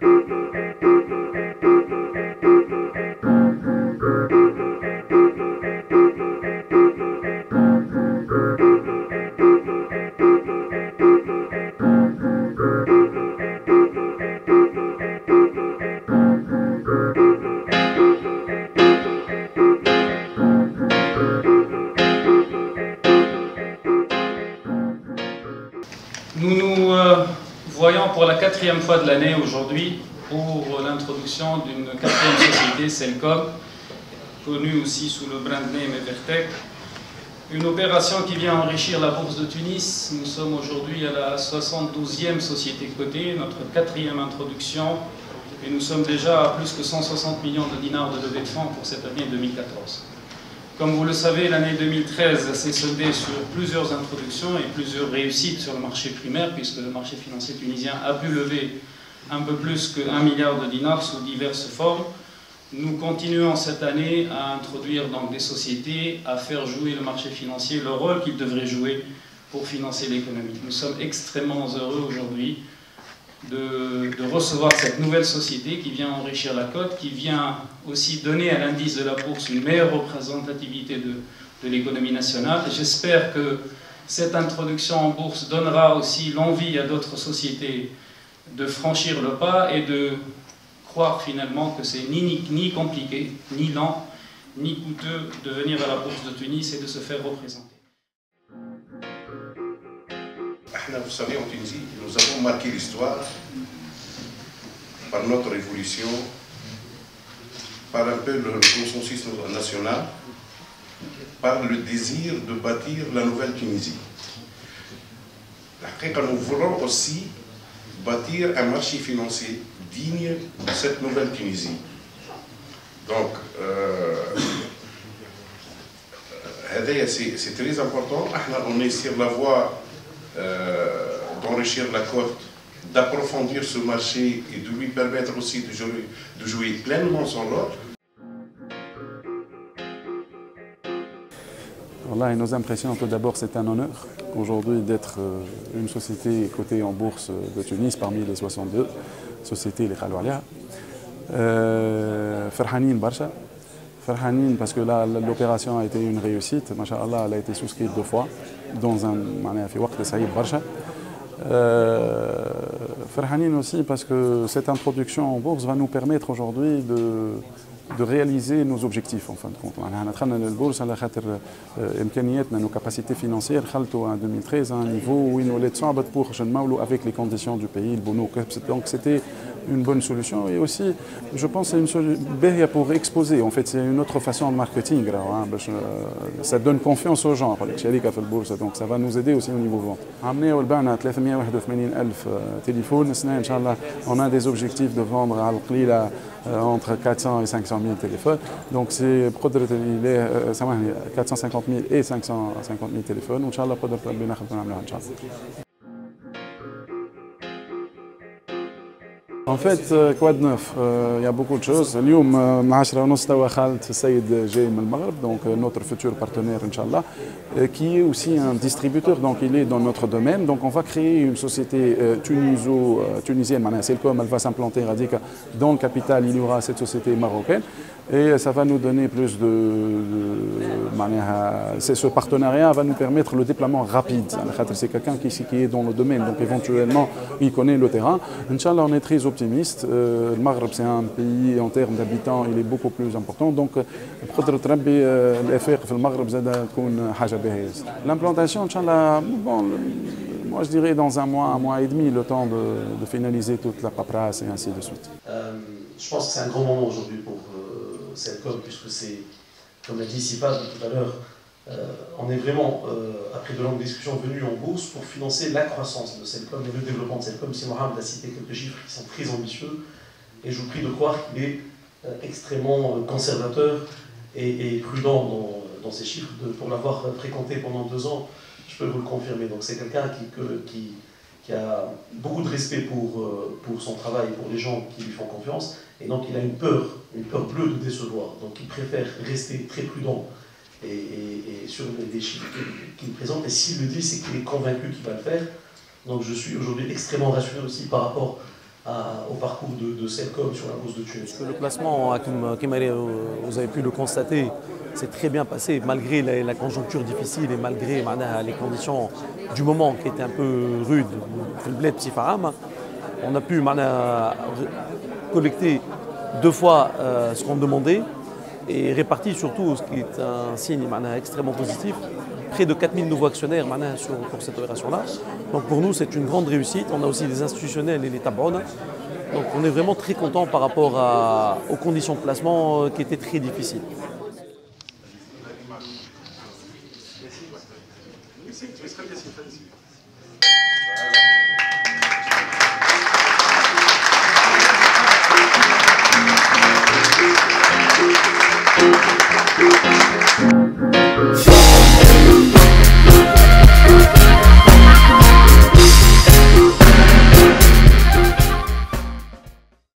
Nous nous voyons pour la 4e fois de l'année aujourd'hui pour l'introduction d'une 4e société, Celcom, connue aussi sous le brand name Evertec. Une opération qui vient enrichir la bourse de Tunis. Nous sommes aujourd'hui à la 72e société cotée, notre 4e introduction, et nous sommes déjà à plus que 160 millions de dinars de levée de fonds pour cette année 2014. Comme vous le savez, l'année 2013 s'est soldée sur plusieurs introductions et plusieurs réussites sur le marché primaire, puisque le marché financier tunisien a pu lever un peu plus que 1 milliard de dinars sous diverses formes. Nous continuons cette année à introduire donc des sociétés, à faire jouer le marché financier le rôle qu'il devrait jouer pour financer l'économie. Nous sommes extrêmement heureux aujourd'hui de recevoir cette nouvelle société qui vient enrichir la cote, qui vient aussi donner à l'indice de la bourse une meilleure représentativité de l'économie nationale. J'espère que cette introduction en bourse donnera aussi l'envie à d'autres sociétés de franchir le pas et de croire finalement que c'est ni compliqué, ni lent, ni coûteux de venir à la bourse de Tunis et de se faire représenter. Vous savez, en Tunisie, nous avons marqué l'histoire par notre évolution, par un peu le consensus national, par le désir de bâtir la nouvelle Tunisie. Nous voulons aussi bâtir un marché financier digne de cette nouvelle Tunisie. Donc, c'est très important. On est sur la voie d'enrichir la cote, d'approfondir ce marché et de lui permettre aussi de jouer pleinement son rôle. Voilà, nos impressions, tout d'abord, c'est un honneur aujourd'hui d'être une société cotée en bourse de Tunis parmi les 62 sociétés les Khaloualia. Farhanin Barsha. Farhanin parce que là, l'opération a été une réussite. Masha'Allah, elle a été souscrite 2 fois dans un waqt de Saïd Barsha. Farhanin aussi parce que cette introduction en bourse va nous permettre aujourd'hui de réaliser nos objectifs en fin de compte. Nos capacités financières en 2013 à un niveau où nous sommes avec les conditions du pays. Donc c'était une bonne solution et aussi je pense que c'est une solution pour exposer. En fait c'est une autre façon de marketing. Ça donne confiance aux gens. Donc ça va nous aider aussi au niveau vente. On a des objectifs de vendre entre 400 et 500 000 téléphones. Donc c'est 450 000 et 550 000 téléphones. Inch'Allah, en fait, quoi de neuf? Il y a beaucoup de choses. اليوم 10:30 توا خالد السيد جاي من المغرب, donc notre futur partenaire, Inch'Allah, qui est aussi un distributeur, donc il est dans notre domaine. Donc on va créer une société tunisienne, Celcom, elle va s'implanter dans le capital, il y aura cette société marocaine. Et ça va nous donner plus ce partenariat va nous permettre le déploiement rapide. C'est quelqu'un qui est dans le domaine, donc éventuellement il connaît le terrain. Inch'Allah, on est très optimiste. Le Maghreb, c'est un pays en termes d'habitants, il est beaucoup plus important. Donc, l'implantation, Inch'Allah, bon, moi je dirais dans un mois et demi, le temps de finaliser toute la paperasse et ainsi de suite. Je pense que c'est un grand moment aujourd'hui pour Celcom, puisque c'est, comme l'a dit Sifad tout à l'heure, on est vraiment, après de longues discussions, venus en bourse pour financer la croissance de Celcom et le développement de Celcom. Si Mohamed a cité quelques chiffres qui sont très ambitieux, et je vous prie de croire qu'il est extrêmement conservateur et prudent dans ces chiffres. Pour l'avoir fréquenté pendant 2 ans, je peux vous le confirmer. Donc c'est quelqu'un qui a beaucoup de respect pour son travail et pour les gens qui lui font confiance. Et donc il a une peur bleue de décevoir. Donc il préfère rester très prudent et sur les chiffres qu'il présente. Et s'il le dit, c'est qu'il est convaincu qu'il va le faire. Donc je suis aujourd'hui extrêmement rassuré aussi par rapport au parcours de Selcom sur la bourse de Tunis. Le placement, comme vous avez pu le constater, s'est très bien passé malgré la conjoncture difficile et malgré les conditions du moment qui étaient un peu rudes. Le bled Psifaram, on a pu collecter 2 fois ce qu'on demandait et répartir surtout, ce qui est un signe extrêmement positif, près de 4000 nouveaux actionnaires pour cette opération-là. Donc pour nous, c'est une grande réussite. On a aussi des institutionnels et les tabonnes. Donc on est vraiment très content par rapport aux conditions de placement qui étaient très difficiles.